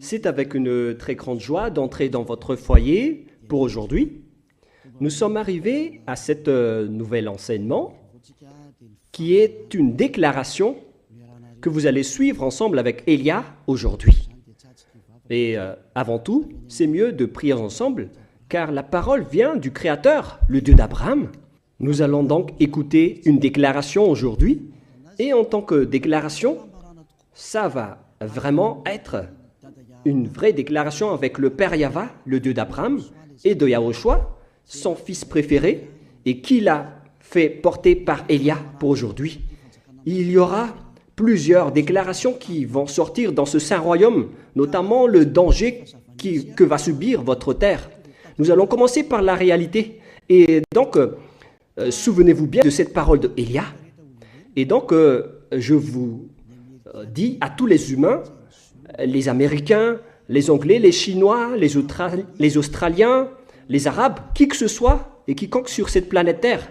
C'est avec une très grande joie d'entrer dans votre foyer pour aujourd'hui. Nous sommes arrivés à cet nouvel enseignement qui est une déclaration que vous allez suivre ensemble avec Elia aujourd'hui. Et avant tout, c'est mieux de prier ensemble car la parole vient du Créateur, le Dieu d'Abraham. Nous allons donc écouter une déclaration aujourd'hui et en tant que déclaration, ça va vraiment être une vraie déclaration avec le Père Yahva, le Dieu d'Abraham, et de Yahushua, son fils préféré, et qui l'a fait porter par Elia pour aujourd'hui. Il y aura plusieurs déclarations qui vont sortir dans ce saint royaume, notamment le danger que va subir votre terre. Nous allons commencer par la réalité. Et donc, souvenez-vous bien de cette parole de Elia. Et donc, je vous dis à tous les humains, les Américains, les Anglais, les Chinois, les Australiens, les Arabes, qui que ce soit et quiconque sur cette planète Terre,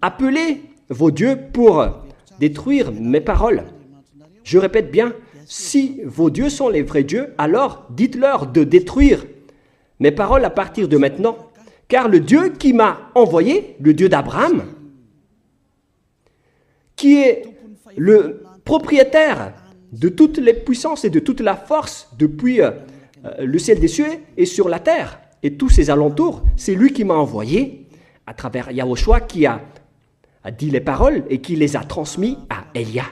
appelez vos dieux pour détruire mes paroles. Je répète bien, si vos dieux sont les vrais dieux, alors dites-leur de détruire mes paroles à partir de maintenant. Car le Dieu qui m'a envoyé, le Dieu d'Abraham, qui est le propriétaire de toutes les puissances et de toute la force depuis le ciel des cieux et sur la terre et tous ses alentours, c'est lui qui m'a envoyé à travers Yahushua qui a dit les paroles et qui les a transmis à Elia.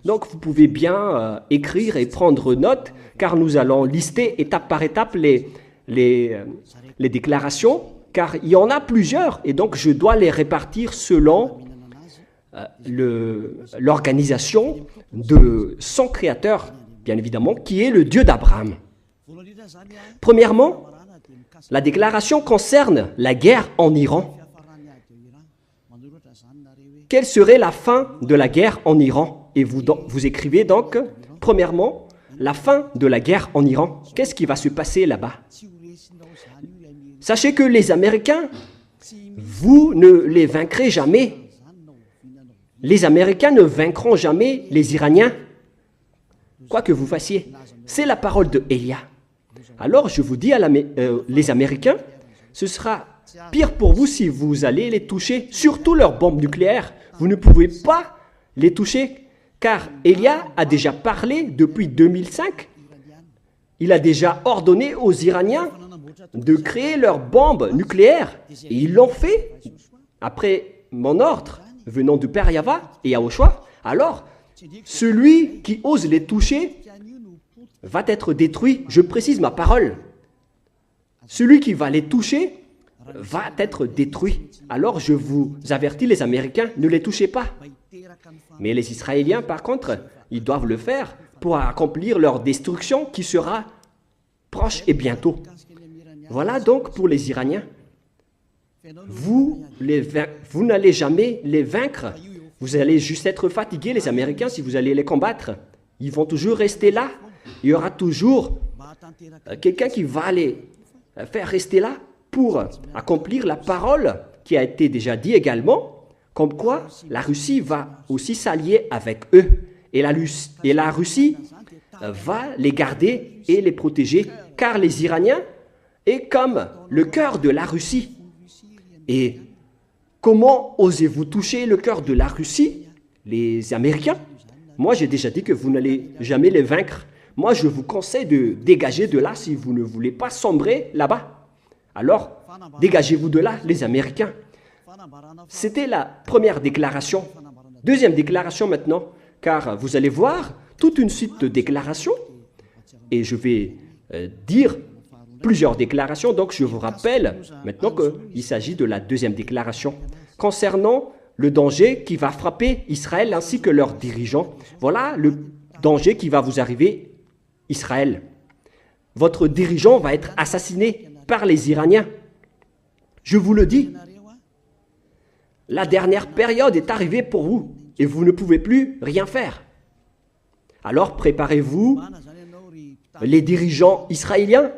Donc vous pouvez bien écrire et prendre note car nous allons lister étape par étape les déclarations car il y en a plusieurs et donc je dois les répartir selon l'organisation de son créateur, bien évidemment, qui est le Dieu d'Abraham. Premièrement, la déclaration concerne la guerre en Iran. Quelle serait la fin de la guerre en Iran? Et vous écrivez donc, premièrement, la fin de la guerre en Iran. Qu'est-ce qui va se passer là-bas? Sachez que les Américains, vous ne les vaincrez jamais. Les Américains ne vaincront jamais les Iraniens, quoi que vous fassiez. C'est la parole de Elia. Alors je vous dis les Américains, ce sera pire pour vous si vous allez les toucher, surtout leurs bombes nucléaires. Vous ne pouvez pas les toucher, car Elia a déjà parlé depuis 2005. Il a déjà ordonné aux Iraniens de créer leurs bombes nucléaires. Et ils l'ont fait après mon ordre venant du Père Yahva et Yahushua. Alors, celui qui ose les toucher va être détruit. Je précise ma parole. Celui qui va les toucher va être détruit. Alors, je vous avertis, les Américains, ne les touchez pas. Mais les Israéliens, par contre, ils doivent le faire pour accomplir leur destruction qui sera proche et bientôt. Voilà donc pour les Iraniens. Vous n'allez jamais les vaincre. Vous allez juste être fatigués, les Américains, si vous allez les combattre. Ils vont toujours rester là. Il y aura toujours quelqu'un qui va les faire rester là pour accomplir la parole qui a été déjà dit également, comme quoi la Russie va aussi s'allier avec eux. Et la Russie va les garder et les protéger, car les Iraniens est comme le cœur de la Russie. Et comment osez-vous toucher le cœur de la Russie, les Américains? Moi, j'ai déjà dit que vous n'allez jamais les vaincre. Moi, je vous conseille de dégager de là si vous ne voulez pas sombrer là-bas. Alors, dégagez-vous de là, les Américains. C'était la première déclaration. Deuxième déclaration maintenant, car vous allez voir toute une suite de déclarations. Et je vais dire plusieurs déclarations, donc je vous rappelle maintenant qu'il s'agit de la deuxième déclaration concernant le danger qui va frapper Israël ainsi que leurs dirigeants. Voilà le danger qui va vous arriver, Israël. Votre dirigeant va être assassiné par les Iraniens. Je vous le dis, la dernière période est arrivée pour vous et vous ne pouvez plus rien faire. Alors préparez-vous, les dirigeants israéliens,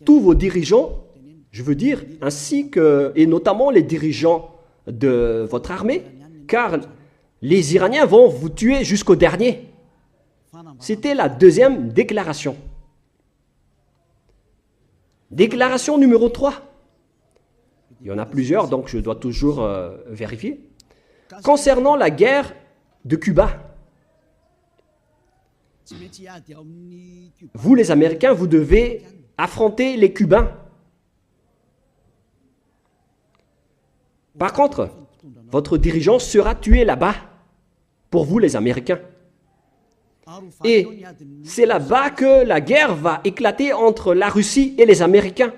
tous vos dirigeants, je veux dire, ainsi que, et notamment les dirigeants de votre armée, car les Iraniens vont vous tuer jusqu'au dernier. C'était la deuxième déclaration. Déclaration numéro 3. Il y en a plusieurs, donc je dois toujours vérifier. Concernant la guerre de Cuba, vous les Américains, vous devez affronter les Cubains. Par contre, votre dirigeant sera tué là-bas, pour vous les Américains. Et c'est là-bas que la guerre va éclater entre la Russie et les Américains.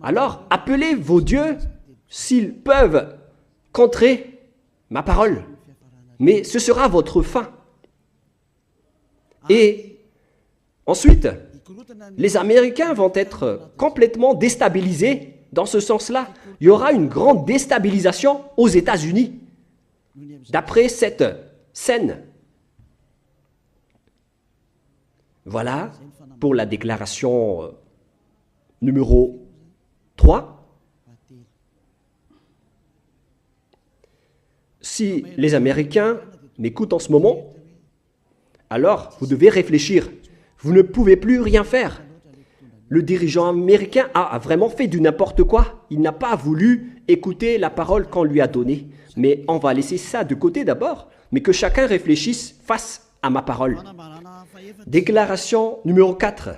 Alors, appelez vos dieux s'ils peuvent contrer ma parole. Mais ce sera votre fin. Et ensuite, les Américains vont être complètement déstabilisés. Dans ce sens-là, il y aura une grande déstabilisation aux États-Unis. D'après cette scène. Voilà pour la déclaration numéro 3. Si les Américains m'écoutent en ce moment, alors vous devez réfléchir. Vous ne pouvez plus rien faire. Le dirigeant américain a vraiment fait du n'importe quoi. Il n'a pas voulu écouter la parole qu'on lui a donnée. Mais on va laisser ça de côté d'abord, mais que chacun réfléchisse face à ma parole. Déclaration numéro 4.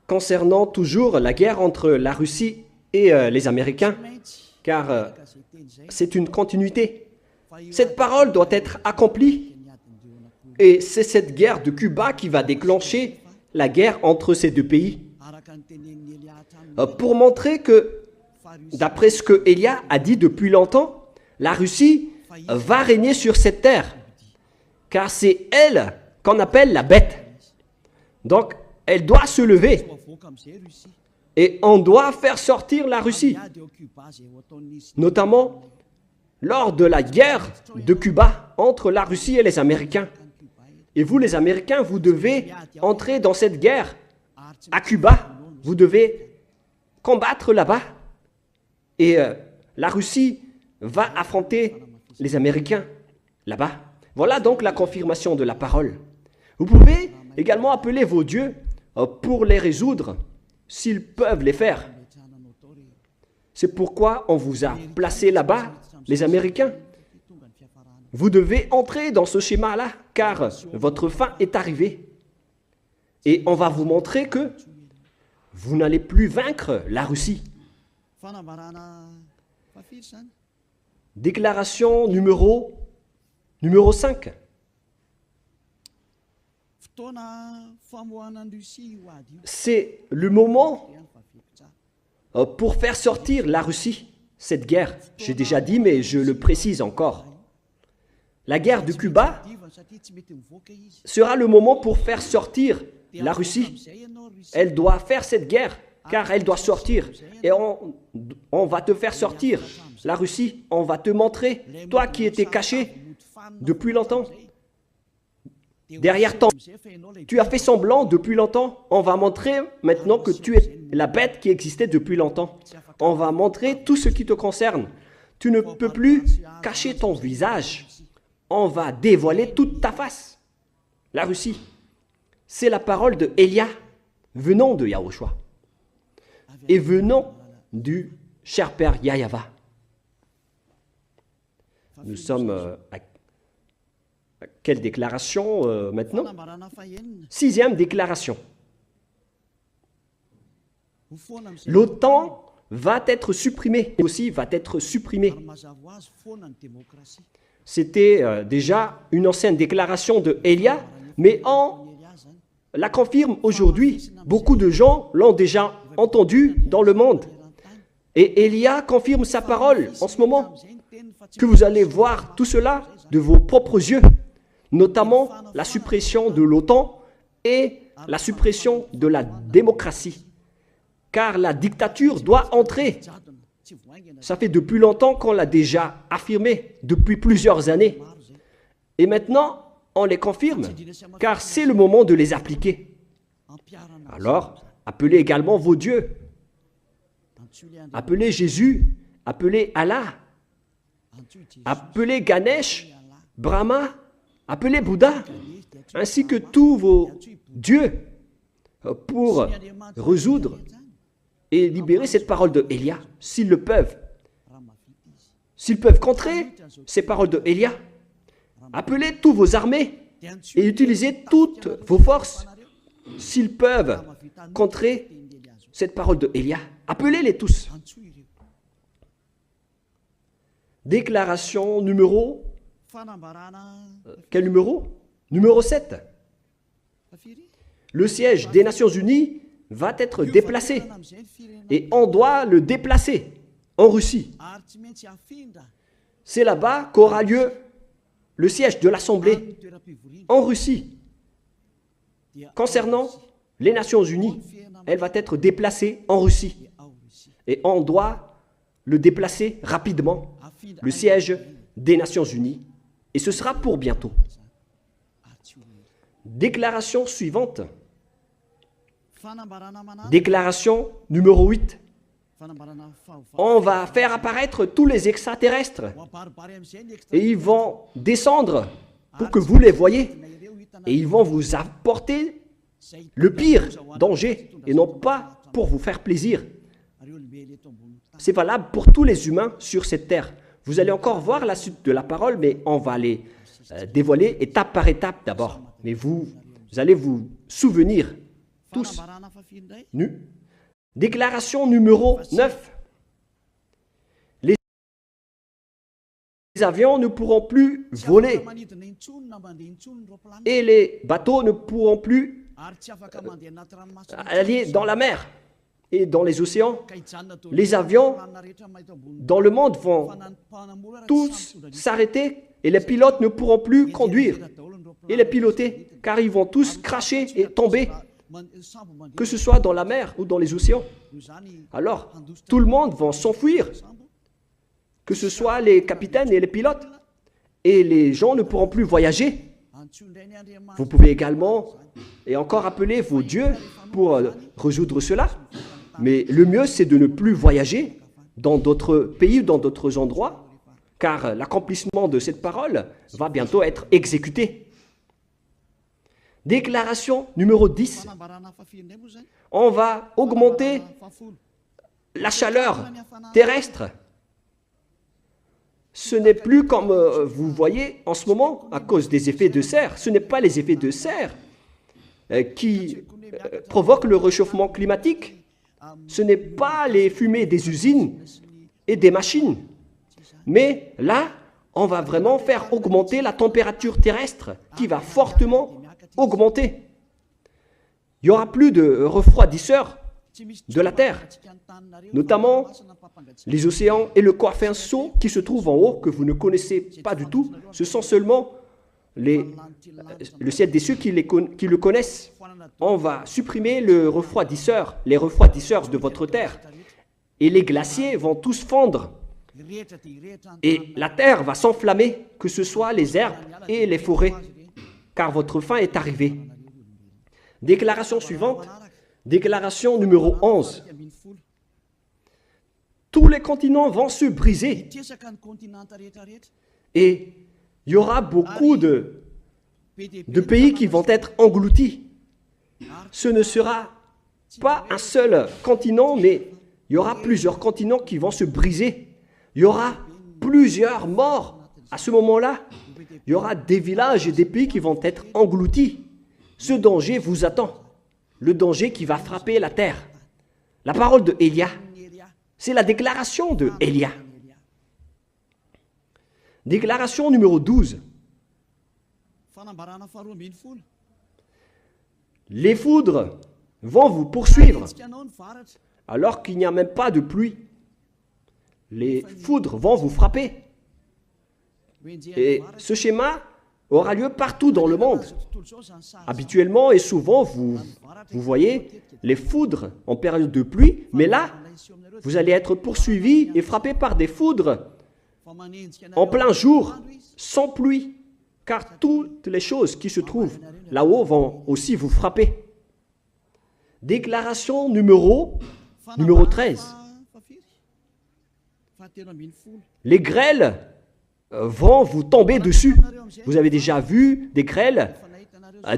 Concernant toujours la guerre entre la Russie et les Américains, car c'est une continuité. Cette parole doit être accomplie. Et c'est cette guerre de Cuba qui va déclencher la guerre entre ces deux pays. Pour montrer que, d'après ce que Élia a dit depuis longtemps, la Russie va régner sur cette terre, car c'est elle qu'on appelle la bête. Donc, elle doit se lever, et on doit faire sortir la Russie, notamment lors de la guerre de Cuba entre la Russie et les Américains. Et vous, les Américains, vous devez entrer dans cette guerre à Cuba, vous devez combattre là-bas, et la Russie va affronter les Américains là-bas. Voilà donc la confirmation de la parole. Vous pouvez également appeler vos dieux pour les résoudre, s'ils peuvent les faire. C'est pourquoi on vous a placé là-bas, les Américains. Vous devez entrer dans ce schéma-là, car votre fin est arrivée. Et on va vous montrer que vous n'allez plus vaincre la Russie. Déclaration numéro 5. C'est le moment pour faire sortir la Russie, cette guerre. J'ai déjà dit, mais je le précise encore. La guerre de Cuba sera le moment pour faire sortir la Russie. Elle doit faire cette guerre, car elle doit sortir. Et on va te faire sortir, la Russie. On va te montrer, toi qui étais caché depuis longtemps. Derrière tu as fait semblant depuis longtemps. On va montrer maintenant que tu es la bête qui existait depuis longtemps. On va montrer tout ce qui te concerne. Tu ne peux plus cacher ton visage. On va dévoiler toute ta face. La Russie, c'est la parole de Élia, venant de Yahushua et venant du cher père Yahava. Nous sommes à quelle déclaration maintenant? 6e déclaration. L'OTAN va être supprimée, aussi va être supprimée. C'était déjà une ancienne déclaration de Élia, mais on la confirme aujourd'hui. Beaucoup de gens l'ont déjà entendu dans le monde. Et Élia confirme sa parole en ce moment, que vous allez voir tout cela de vos propres yeux, notamment la suppression de l'OTAN et la suppression de la démocratie. Car la dictature doit entrer. Ça fait depuis longtemps qu'on l'a déjà affirmé, depuis plusieurs années. Et maintenant, on les confirme, car c'est le moment de les appliquer. Alors, appelez également vos dieux. Appelez Jésus, appelez Allah. appelez Ganesh, Brahma, appelez Bouddha, ainsi que tous vos dieux pour résoudre et libérer cette parole de Elia, s'ils le peuvent. S'ils peuvent contrer ces paroles de Elia, appelez tous vos armées et utilisez toutes vos forces. S'ils peuvent contrer cette parole de Elia, appelez-les tous. Déclaration numéro... quel numéro? Numéro 7. Le siège des Nations Unies va être déplacé. Et on doit le déplacer en Russie. C'est là-bas qu'aura lieu le siège de l'Assemblée en Russie. Concernant les Nations Unies, elle va être déplacée en Russie. Et on doit le déplacer rapidement, le siège des Nations Unies. Et ce sera pour bientôt. Déclaration suivante. Déclaration numéro 8. On va faire apparaître tous les extraterrestres et ils vont descendre pour que vous les voyez et ils vont vous apporter le pire danger et non pas pour vous faire plaisir. C'est valable pour tous les humains sur cette terre. Vous allez encore voir la suite de la parole, mais on va les dévoiler étape par étape d'abord. Mais vous allez vous souvenir tous nus. Déclaration numéro 9. Les avions ne pourront plus voler et les bateaux ne pourront plus aller dans la mer et dans les océans. Les avions dans le monde vont tous s'arrêter et les pilotes ne pourront plus conduire et les piloter car ils vont tous cracher et tomber, que ce soit dans la mer ou dans les océans. Alors, tout le monde va s'enfuir, que ce soit les capitaines et les pilotes, et les gens ne pourront plus voyager. Vous pouvez également, et encore appeler vos dieux pour résoudre cela, mais le mieux c'est de ne plus voyager dans d'autres pays ou dans d'autres endroits, car l'accomplissement de cette parole va bientôt être exécuté. Déclaration numéro 10. On va augmenter la chaleur terrestre. Ce n'est plus comme vous voyez en ce moment à cause des effets de serre. Ce n'est pas les effets de serre qui provoquent le réchauffement climatique. Ce n'est pas les fumées des usines et des machines. Mais là, on va vraiment faire augmenter la température terrestre qui va fortement augmenter. Il n'y aura plus de refroidisseurs de la Terre, notamment les océans et le Corfinceau qui se trouvent en haut, que vous ne connaissez pas du tout. Ce sont seulement le ciel des cieux qui le connaissent. On va supprimer les refroidisseurs de votre Terre. Et les glaciers vont tous fondre. Et la Terre va s'enflammer, que ce soit les herbes et les forêts, car votre fin est arrivée. Déclaration suivante, déclaration numéro 11. Tous les continents vont se briser et il y aura beaucoup de pays qui vont être engloutis. Ce ne sera pas un seul continent, mais il y aura plusieurs continents qui vont se briser. Il y aura plusieurs morts à ce moment-là. Il y aura des villages et des pays qui vont être engloutis. Ce danger vous attend. Le danger qui va frapper la terre. La parole de Élia, c'est la déclaration de Élia. Déclaration numéro 12. Les foudres vont vous poursuivre alors qu'il n'y a même pas de pluie. Les foudres vont vous frapper. Et ce schéma aura lieu partout dans le monde. Habituellement et souvent, vous voyez les foudres en période de pluie, mais là, vous allez être poursuivi et frappé par des foudres en plein jour, sans pluie, car toutes les choses qui se trouvent là-haut vont aussi vous frapper. Déclaration numéro 13. Les grêles vont vous tomber dessus. Vous avez déjà vu des grêles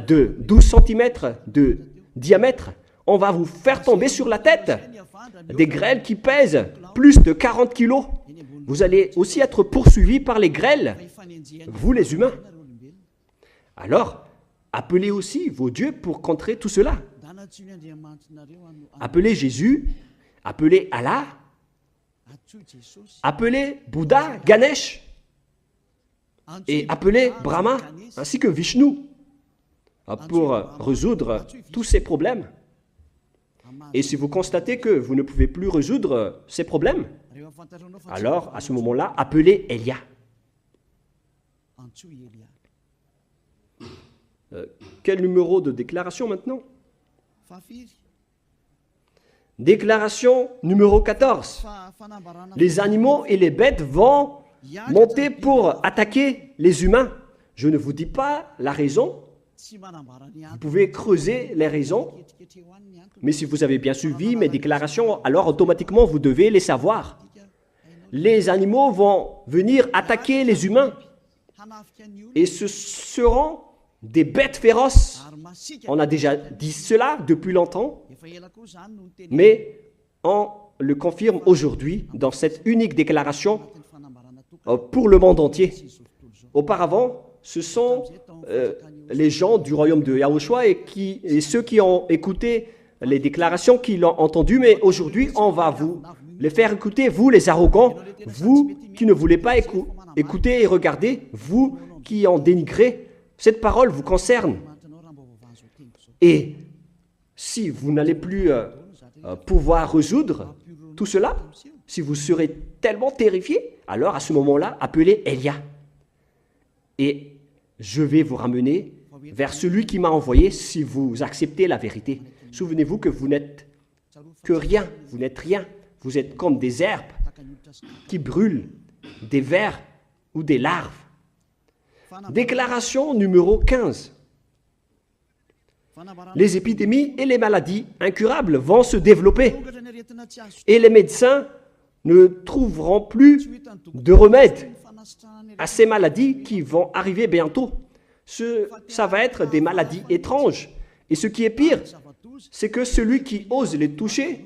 de 12 cm de diamètre. On va vous faire tomber sur la tête. Des grêles qui pèsent plus de 40 kilos. Vous allez aussi être poursuivis par les grêles, vous les humains. Alors, appelez aussi vos dieux pour contrer tout cela. Appelez Jésus, appelez Allah, appelez Bouddha, Ganesh, et appelez Brahma, ainsi que Vishnu, pour résoudre tous ces problèmes. Et si vous constatez que vous ne pouvez plus résoudre ces problèmes, alors à ce moment-là, appelez Elia. Quel numéro de déclaration maintenant? Déclaration numéro 14. Les animaux et les bêtes vont monter pour attaquer les humains. Je ne vous dis pas la raison. Vous pouvez creuser les raisons. Mais si vous avez bien suivi mes déclarations, alors automatiquement vous devez les savoir. Les animaux vont venir attaquer les humains. Et ce seront des bêtes féroces. On a déjà dit cela depuis longtemps, mais on le confirme aujourd'hui dans cette unique déclaration pour le monde entier. Auparavant, ce sont les gens du royaume de Yahushua et ceux qui ont écouté les déclarations qui l'ont entendu, mais aujourd'hui, on va vous les faire écouter, vous les arrogants, vous qui ne voulez pas écouter et regarder, vous qui en dénigrez. Cette parole vous concerne. Et si vous n'allez plus pouvoir résoudre tout cela, si vous serez tellement terrifié, alors à ce moment-là, appelez Elia. Et je vais vous ramener vers celui qui m'a envoyé si vous acceptez la vérité. Souvenez-vous que vous n'êtes que rien, vous n'êtes rien. Vous êtes comme des herbes qui brûlent, des vers ou des larves. Déclaration numéro 15. Les épidémies et les maladies incurables vont se développer et les médecins ne trouveront plus de remède à ces maladies qui vont arriver bientôt. Ça va être des maladies étranges. Et ce qui est pire, c'est que celui qui ose les toucher,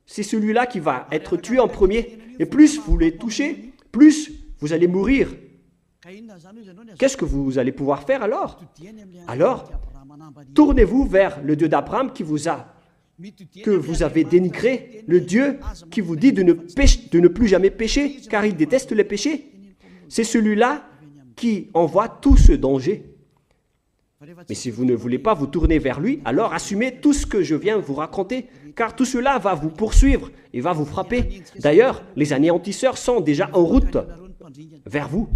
c'est celui-là qui va être tué en premier. Et plus vous les touchez, plus vous allez mourir. Qu'est-ce que vous allez pouvoir faire alors? Alors, tournez-vous vers le Dieu d'Abraham que vous avez dénigré, le Dieu qui vous dit de ne plus jamais pécher, car il déteste les péchés. C'est celui-là qui envoie tout ce danger. Mais si vous ne voulez pas vous tourner vers lui, alors assumez tout ce que je viens vous raconter, car tout cela va vous poursuivre et va vous frapper. D'ailleurs, les anéantisseurs sont déjà en route vers vous.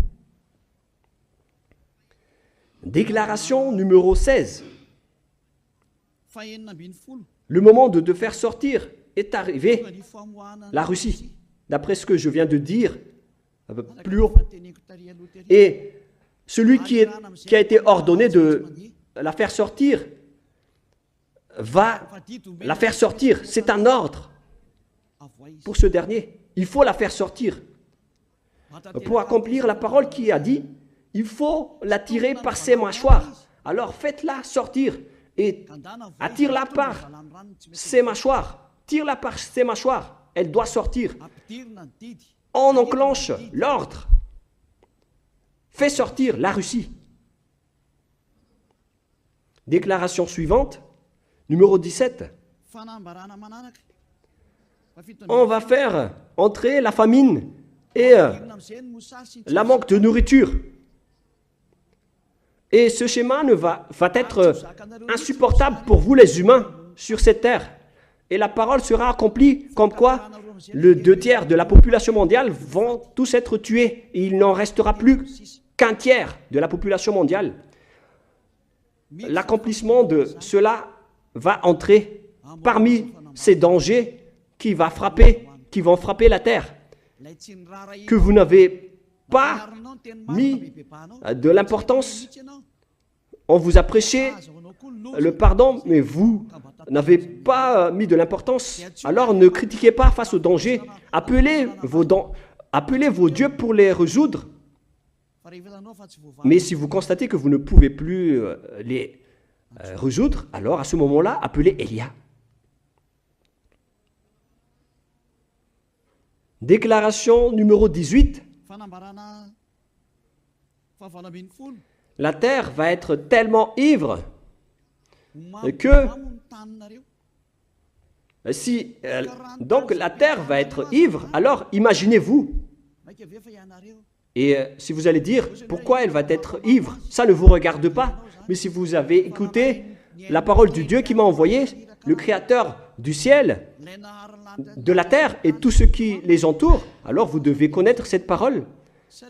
Déclaration numéro 16. Le moment de faire sortir est arrivé. La Russie, d'après ce que je viens de dire plus haut. Et celui qui a été ordonné de la faire sortir va la faire sortir. C'est un ordre pour ce dernier. Il faut la faire sortir. Pour accomplir la parole qui a dit, il faut la tirer par ses mâchoires. Alors faites-la sortir et attire-la par ses mâchoires. Tire-la par ses mâchoires. Elle doit sortir. On enclenche l'ordre. Fais sortir la Russie. Déclaration suivante, numéro 17. On va faire entrer la famine et la manque de nourriture. Et ce schéma va être insupportable pour vous les humains sur cette terre. Et la parole sera accomplie comme quoi le 2/3 de la population mondiale vont tous être tués. Et il n'en restera plus qu'un tiers de la population mondiale. L'accomplissement de cela va entrer parmi ces dangers qui vont frapper la terre. Que vous n'avez pas mis de l'importance. On vous a prêché le pardon, mais vous n'avez pas mis de l'importance. Alors ne critiquez pas face au danger. Appelez appelez vos dieux pour les résoudre. Mais si vous constatez que vous ne pouvez plus les résoudre, alors à ce moment-là, appelez Élia. Déclaration numéro 18. La terre va être tellement ivre que si donc la terre va être ivre, alors imaginez-vous. Et si vous allez dire pourquoi elle va être ivre, ça ne vous regarde pas. Mais si vous avez écouté la parole du Dieu qui m'a envoyé, le Créateur du ciel, de la terre et tout ce qui les entoure, alors vous devez connaître cette parole.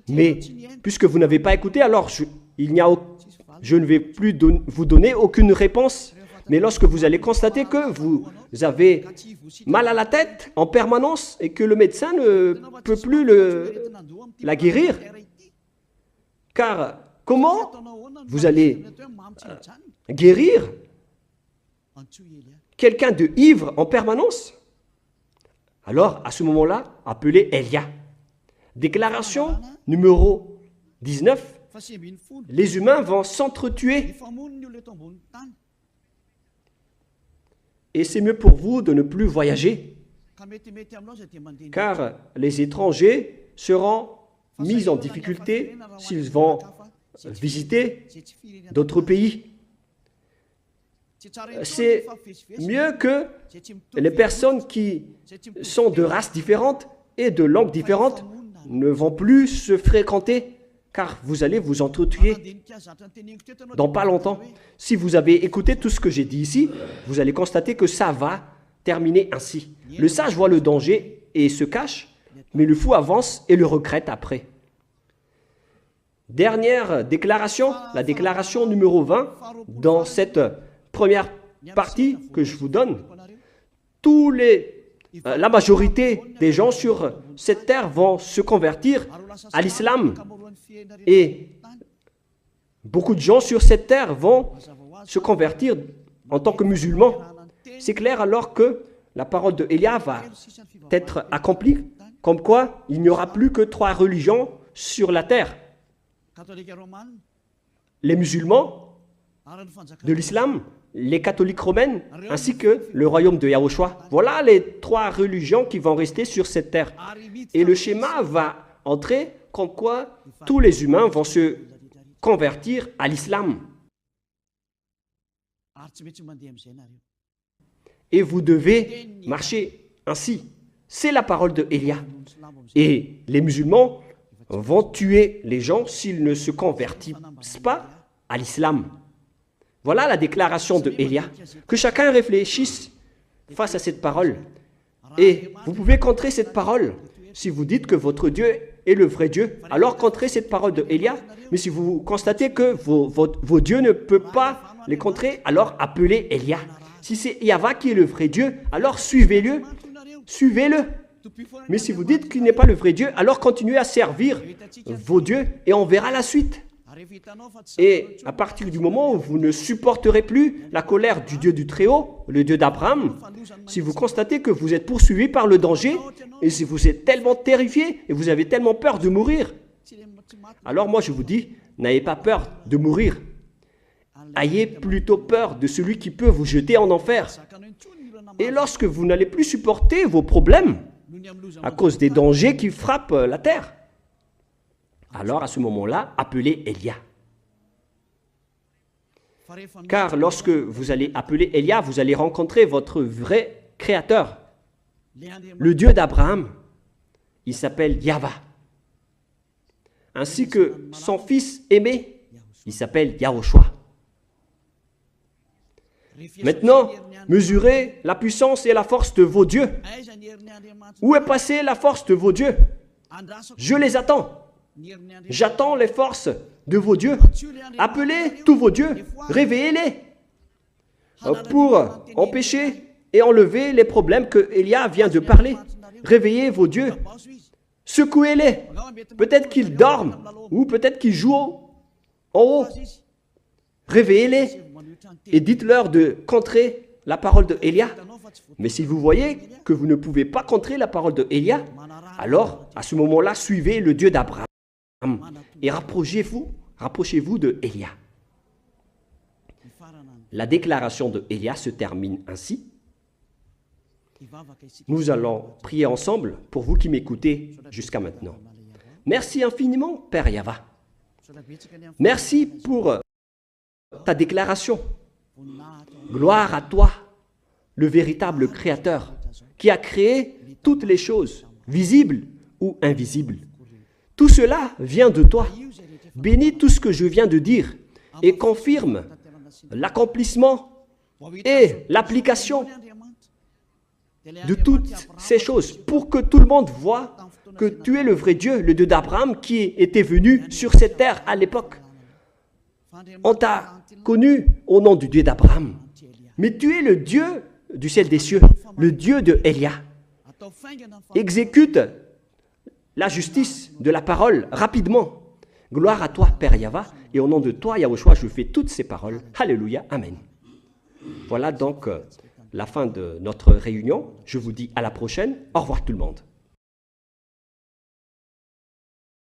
Mais puisque vous n'avez pas écouté, alors je ne vais plus vous donner aucune réponse. Mais lorsque vous allez constater que vous avez mal à la tête en permanence et que le médecin ne peut plus la guérir, car comment vous allez guérir quelqu'un de ivre en permanence? Alors, à ce moment-là, appelez Élia. Déclaration numéro 19. Les humains vont s'entretuer. Et c'est mieux pour vous de ne plus voyager, car les étrangers seront mis en difficulté s'ils vont visiter d'autres pays. C'est mieux que les personnes qui sont de races différentes et de langues différentes ne vont plus se fréquenter, car vous allez vous entretuer dans pas longtemps. Si vous avez écouté tout ce que j'ai dit ici, vous allez constater que ça va terminer ainsi. Le sage voit le danger et se cache, mais le fou avance et le regrette après. Dernière déclaration, la déclaration numéro 20, dans cette première partie que je vous donne. La majorité des gens sur cette terre vont se convertir à l'islam. Et beaucoup de gens sur cette terre vont se convertir en tant que musulmans. C'est clair alors que la parole de Élia va être accomplie, comme quoi il n'y aura plus que 3 religions sur la terre. Les musulmans de l'islam, les catholiques romaines, ainsi que le royaume de Yahushua. Voilà les 3 religions qui vont rester sur cette terre. Et le schéma va entrer comme quoi tous les humains vont se convertir à l'islam. Et vous devez marcher ainsi. C'est la parole de Élia. Et les musulmans vont tuer les gens s'ils ne se convertissent pas à l'islam. Voilà la déclaration de Élia. Que chacun réfléchisse face à cette parole. Et vous pouvez contrer cette parole. Si vous dites que votre Dieu est le vrai Dieu, alors contrez cette parole de Élia. Mais si vous constatez que vos dieux ne peuvent pas les contrer, alors appelez Élia. Si c'est Yahva qui est le vrai Dieu, alors suivez-le. Suivez-le. Mais si vous dites qu'il n'est pas le vrai Dieu, alors continuez à servir vos dieux et on verra la suite. Et à partir du moment où vous ne supporterez plus la colère du Dieu du Très-Haut, le Dieu d'Abraham, si vous constatez que vous êtes poursuivi par le danger, et si vous êtes tellement terrifié et vous avez tellement peur de mourir, alors moi je vous dis, n'ayez pas peur de mourir. Ayez plutôt peur de celui qui peut vous jeter en enfer. Et lorsque vous n'allez plus supporter vos problèmes à cause des dangers qui frappent la terre, alors à ce moment-là, appelez Élia. Car lorsque vous allez appeler Élia, vous allez rencontrer votre vrai Créateur, le Dieu d'Abraham. Il s'appelle Yahva. Ainsi que son fils aimé, il s'appelle Yahushua. Maintenant, mesurez la puissance et la force de vos dieux. Où est passée la force de vos dieux? Je les attends. J'attends les forces de vos dieux. Appelez tous vos dieux, réveillez-les pour empêcher et enlever les problèmes que Élia vient de parler. Réveillez vos dieux, secouez-les. Peut-être qu'ils dorment ou peut-être qu'ils jouent en haut. Réveillez-les et dites-leur de contrer la parole de Élia. Mais si vous voyez que vous ne pouvez pas contrer la parole de Élia, alors à ce moment-là, suivez le Dieu d'Abraham et rapprochez-vous de Élia. La déclaration de Élia se termine ainsi. Nous allons prier ensemble pour vous qui m'écoutez jusqu'à maintenant. Merci infiniment, Père Yahva. Merci pour ta déclaration. Gloire à toi, le véritable Créateur, qui a créé toutes les choses, visibles ou invisibles. Tout cela vient de toi. Bénis tout ce que je viens de dire et confirme l'accomplissement et l'application de toutes ces choses pour que tout le monde voit que tu es le vrai Dieu, le Dieu d'Abraham qui était venu sur cette terre à l'époque. On t'a connu au nom du Dieu d'Abraham, mais tu es le Dieu du ciel des cieux, le Dieu de Élia. Exécute la justice de la parole rapidement. Gloire à toi, Père Yahva, et au nom de toi, Yahushua, je fais toutes ces paroles. Alléluia, Amen. Voilà donc la fin de notre réunion. Je vous dis à la prochaine. Au revoir tout le monde.